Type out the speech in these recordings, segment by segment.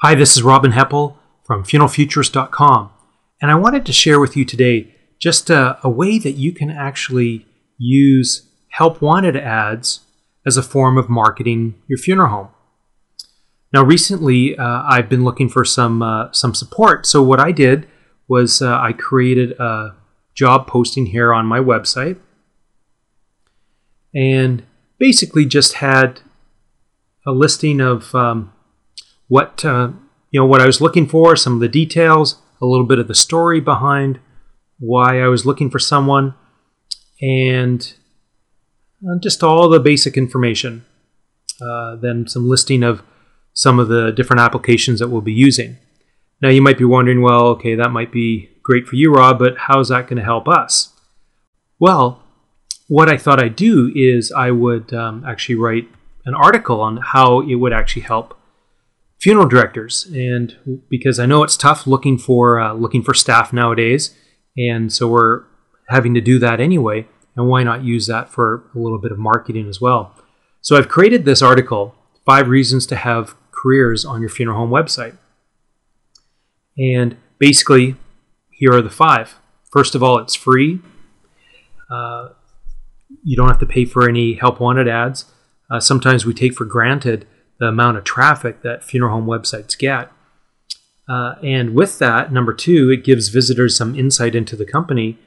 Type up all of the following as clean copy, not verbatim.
Hi, this is Robin Heppel from funeralfuturist.com, and I wanted to share with you today just a way that you can actually use help wanted ads as a form of marketing your funeral home. Now, recently I've been looking for some support, so what I did was I created a job posting here on my website, and basically just had a listing of what I was looking for, some of the details, a little bit of the story behind why I was looking for someone, and just all the basic information. Then some listing of some of the different applications that we'll be using. Now you might be wondering, well, okay, that might be great for you, Rob, but how's that going to help us? Well, what I thought I'd do is I would actually write an article on how it would actually help funeral directors, and because I know it's tough looking for staff nowadays, and so we're having to do that anyway, and why not use that for a little bit of marketing as well? So I've created this article, 5 reasons to have careers on your funeral home website. And basically, here are the 5. First of all, it's free. You don't have to pay for any help wanted ads. Sometimes we take for granted the amount of traffic that funeral home websites get. And with that, number 2, it gives visitors some insight into the company.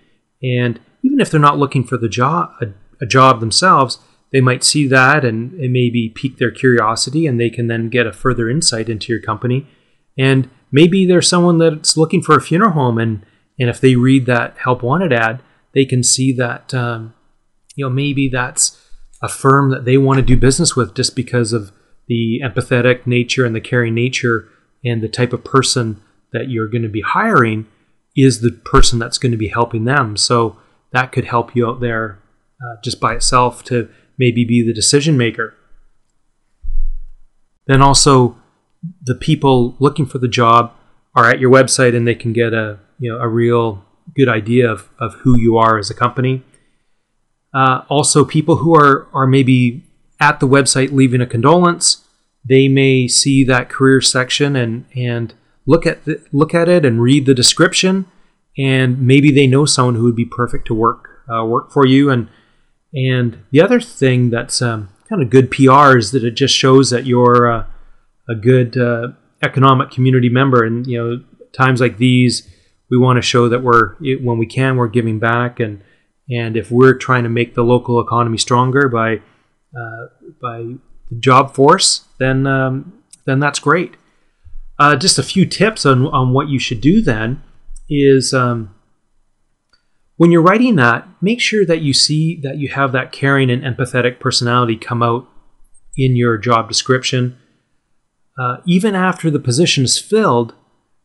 And even if they're not looking for a job themselves, they might see that and it maybe pique their curiosity, and they can then get a further insight into your company. And maybe there's someone that's looking for a funeral home, and if they read that help wanted ad, they can see that maybe that's a firm that they want to do business with just because of the empathetic nature and the caring nature, and the type of person that you're going to be hiring is the person that's going to be helping them. So that could help you out there just by itself to maybe be the decision maker. Then also, the people looking for the job are at your website, and they can get a real good idea of who you are as a company. Also, people who are maybe at the website leaving a condolence, they may see that career section and look at it and read the description, and maybe they know someone who would be perfect to work for you. And the other thing that's kind of good PR is that it just shows that you're a good economic community member. And times like these, we want to show that when we can, we're giving back, and if we're trying to make the local economy stronger by the job force, then that's great. Just a few tips on what you should do then is when you're writing that, make sure that you see that you have that caring and empathetic personality come out in your job description. Even after the position is filled,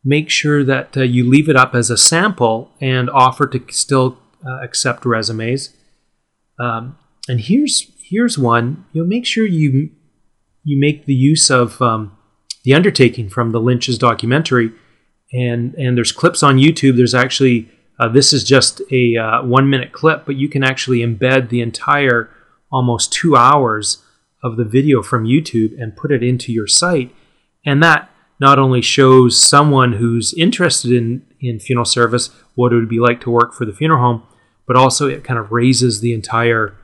make sure that you leave it up as a sample and offer to still accept resumes. And here's one. Make sure you make the use of The Undertaking from the Lynch's documentary, and there's clips on YouTube. There's actually this is just a 1-minute clip, but you can actually embed the entire almost 2 hours of the video from YouTube and put it into your site, and that not only shows someone who's interested in funeral service what it would be like to work for the funeral home, but also it kind of raises the entire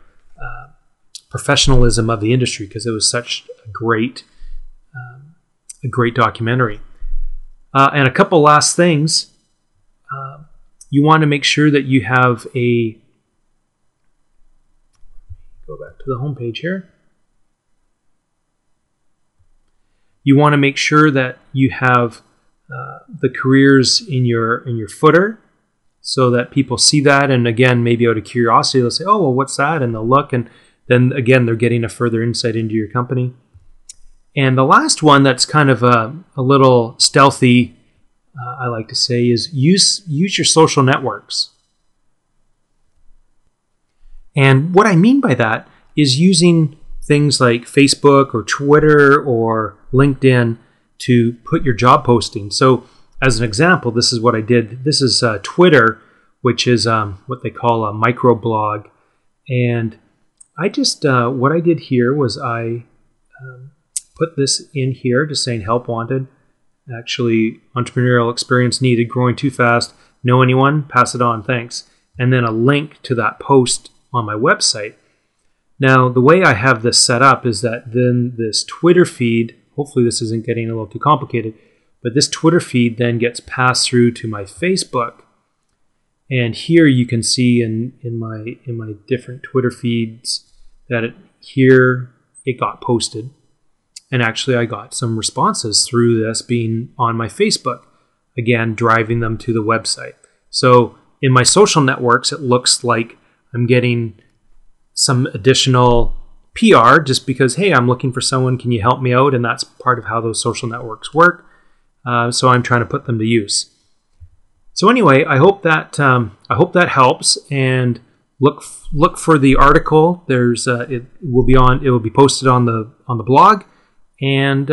professionalism of the industry, because it was such a great documentary. And a couple last things. You want to make sure that you have go back to the homepage here. You want to make sure that you have the careers in your footer, so that people see that, and again, maybe out of curiosity, they'll say, "Oh, well, what's that?" And they'll look, and then again, they're getting a further insight into your company. And the last one that's kind of a little stealthy, I like to say, is use your social networks. And what I mean by that is using things like Facebook or Twitter or LinkedIn to put your job posting. So as an example, this is what I did. This is Twitter, which is what they call a microblog. And I just, what I did here was I put this in here just saying help wanted. Actually, entrepreneurial experience needed, growing too fast. Know anyone? Pass it on. Thanks. And then a link to that post on my website. Now, the way I have this set up is that then this Twitter feed, hopefully this isn't getting a little too complicated, but this Twitter feed then gets passed through to my Facebook. And here you can see in my different Twitter feeds that it got posted. And actually I got some responses through this being on my Facebook, again, driving them to the website. So in my social networks, it looks like I'm getting some additional PR just because, hey, I'm looking for someone, can you help me out? And that's part of how those social networks work. So I'm trying to put them to use. So anyway, I hope that helps, and look for the article. It will be posted on the blog. And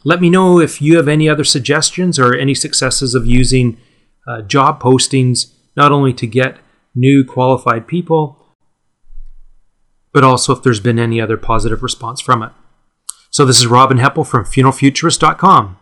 let me know if you have any other suggestions or any successes of using job postings, not only to get new qualified people, but also if there's been any other positive response from it. So this is Robin Heppel from funeralfuturist.com.